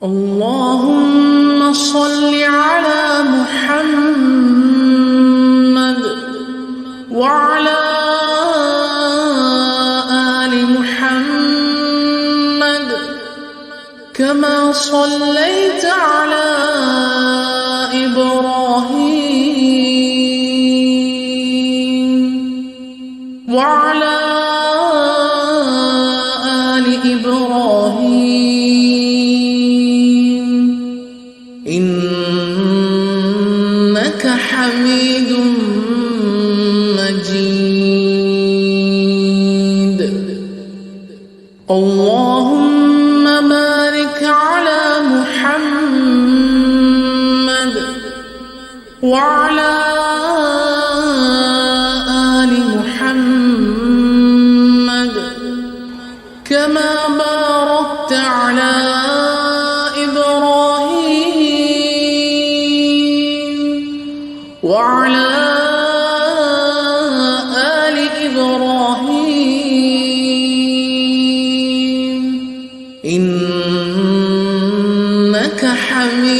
اللهم صل على محمد وعلى آل محمد كما صليت على إبراهيم وعلى آل إبراهيم إنك حميد مجيد. اللهم بارك على محمد وعلى آل محمد كما باركت على إبراهيم وعلى آل إبراهيم إنك حميد